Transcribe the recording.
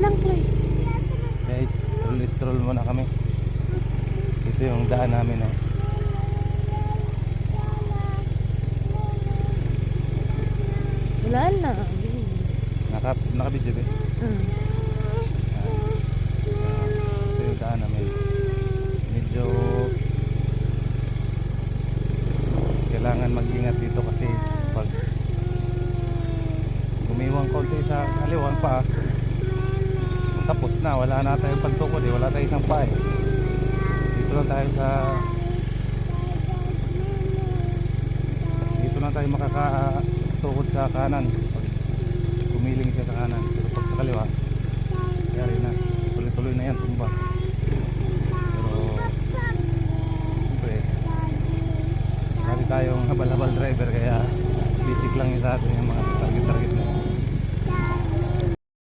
lang, Chloe. Guys, stroll muna kami. Ito yung daan namin, oh. Wala na. Nakabidyo ba? Ito yung daan namin. Medyo kailangan mag-ingat dito kasi pag gumiwang konti sa kaliwang pa, tapos na, wala na tayong pagtukod eh, wala tayong isang pa eh. Dito lang tayo dito lang tayo makakatukod sa kanan pag gumiling siya sa kanan. Pero pag sa